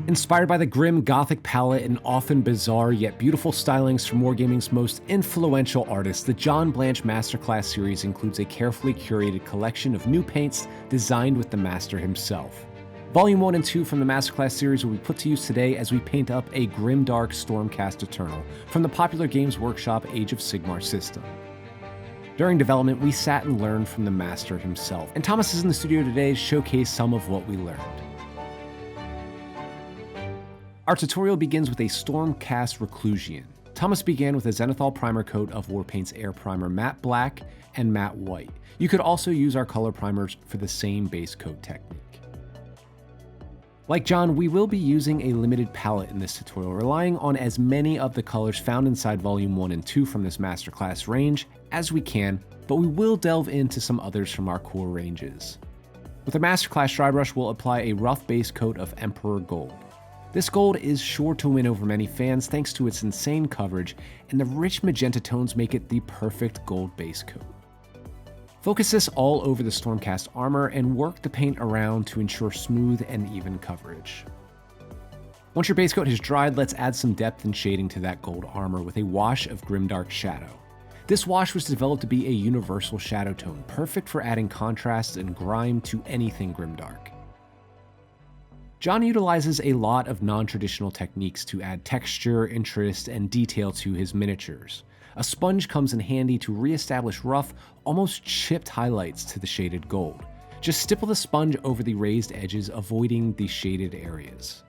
Inspired by the grim Gothic palette and often bizarre yet beautiful stylings from wargaming's most influential artists, the John Blanche Masterclass series includes a carefully curated collection of new paints designed with the master himself. Volume 1 and 2 from the Masterclass series will be put to use today as we paint up a Grimdark Stormcast Eternal from the popular Games Workshop Age of Sigmar system. During development, we sat and learned from the master himself, and Thomas is in the studio today to showcase some of what we learned. Our tutorial begins with a Stormcast Reclusion. Thomas began with a Zenithal primer coat of Warpaint's Air Primer Matte Black and Matte White. You could also use our color primers for the same base coat technique. Like John, we will be using a limited palette in this tutorial, relying on as many of the colors found inside Volume 1 and 2 from this Masterclass range as we can, but we will delve into some others from our core ranges. With our Masterclass dry brush, we'll apply a rough base coat of Emperor Gold. This gold is sure to win over many fans thanks to its insane coverage, and the rich magenta tones make it the perfect gold base coat. Focus this all over the Stormcast armor and work the paint around to ensure smooth and even coverage. Once your base coat has dried, let's add some depth and shading to that gold armor with a wash of Grimdark Shadow. This wash was developed to be a universal shadow tone, perfect for adding contrast and grime to anything Grimdark. John utilizes a lot of non-traditional techniques to add texture, interest, and detail to his miniatures. A sponge comes in handy to re-establish rough, almost chipped highlights to the shaded gold. Just stipple the sponge over the raised edges, avoiding the shaded areas.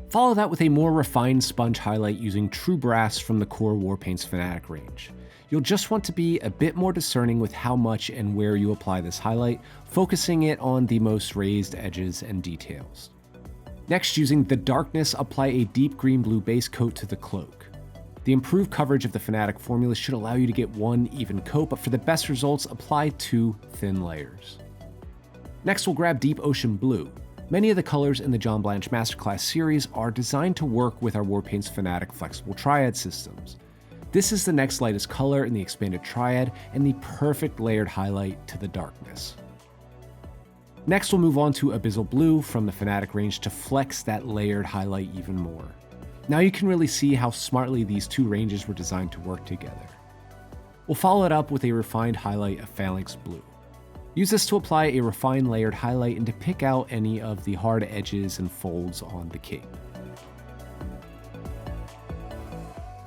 Follow that with a more refined sponge highlight using True Brass from the core Warpaint's Fanatic range. You'll just want to be a bit more discerning with how much and where you apply this highlight, focusing it on the most raised edges and details. Next, using the darkness, apply a deep green-blue base coat to the cloak. The improved coverage of the Fanatic formula should allow you to get one even coat, but for the best results, apply 2 thin layers. Next, we'll grab Deep Ocean Blue. Many of the colors in the John Blanche Masterclass series are designed to work with our Warpaint's Fanatic flexible triad systems. This is the next lightest color in the expanded triad and the perfect layered highlight to the darkness. Next, we'll move on to Abyssal Blue from the Fanatic range to flex that layered highlight even more. Now you can really see how smartly these two ranges were designed to work together. We'll follow it up with a refined highlight of Phalanx Blue. Use this to apply a refined layered highlight and to pick out any of the hard edges and folds on the cape.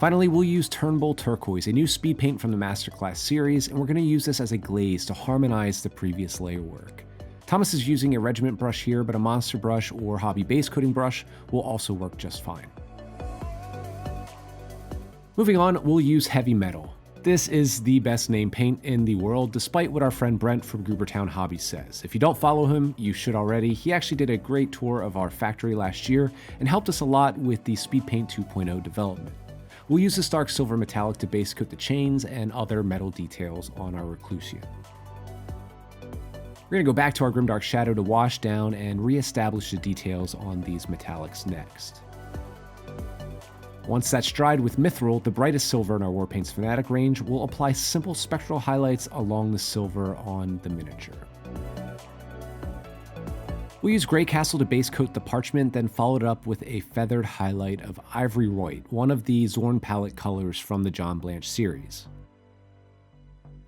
Finally, we'll use Turnbull Turquoise, a new speed paint from the Masterclass series, and we're going to use this as a glaze to harmonize the previous layer work. Thomas is using a regiment brush here, but a monster brush or hobby base coating brush will also work just fine. Moving on, we'll use Heavy Metal. This is the best named paint in the world, despite what our friend Brent from Grubertown Hobby says. If you don't follow him, you should already. He actually did a great tour of our factory last year and helped us a lot with the Speed Paint 2.0 development. We'll use this dark silver metallic to base coat the chains and other metal details on our Reclusion. We're going to go back to our Grimdark Shadow to wash down and re-establish the details on these metallics next. Once that's dried with Mithril, the brightest silver in our Warpaint's Fanatic range, we'll apply simple spectral highlights along the silver on the miniature. We'll use Grey Castle to base coat the Parchment, then follow it up with a feathered highlight of Ivory White, one of the Zorn palette colors from the John Blanche series.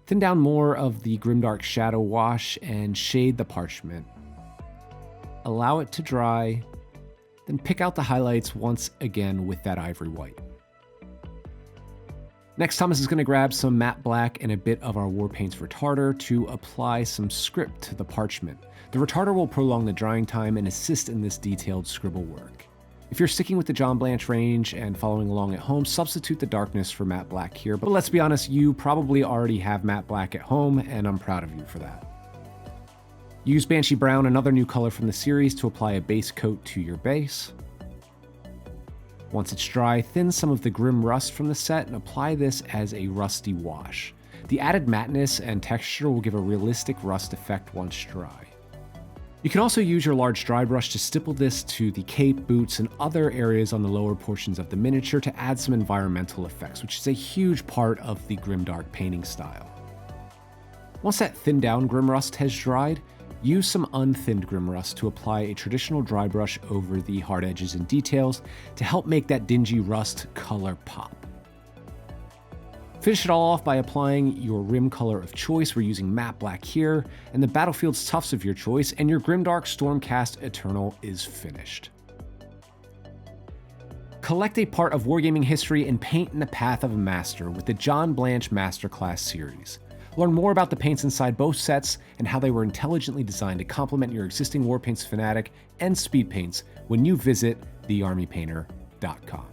Thin down more of the Grimdark Shadow wash and shade the Parchment. Allow it to dry, then pick out the highlights once again with that Ivory White. Next, Thomas is going to grab some matte black and a bit of our Warpaint's Retarder to apply some script to the Parchment. The Retarder will prolong the drying time and assist in this detailed scribble work. If you're sticking with the John Blanche range and following along at home, substitute the darkness for matte black here, but let's be honest, you probably already have matte black at home, and I'm proud of you for that. Use Banshee Brown, another new color from the series, to apply a base coat to your base. Once it's dry, thin some of the Grim Rust from the set and apply this as a rusty wash. The added mattness and texture will give a realistic rust effect once dry. You can also use your large dry brush to stipple this to the cape, boots, and other areas on the lower portions of the miniature to add some environmental effects, which is a huge part of the Grimdark painting style. Once that thinned down Grim Rust has dried, Use some unthinned Grimrust to apply a traditional dry brush over the hard edges and details to help make that dingy rust color pop. Finish it all off by applying your rim color of choice. We're using matte black here, and the Battlefield's Tufts of your choice, and your Grimdark Stormcast Eternal is finished. Collect a part of wargaming history and paint in the path of a master with the John Blanche Masterclass series. Learn more about the paints inside both sets and how they were intelligently designed to complement your existing Warpaints Fanatic and Speed paints when you visit thearmypainter.com.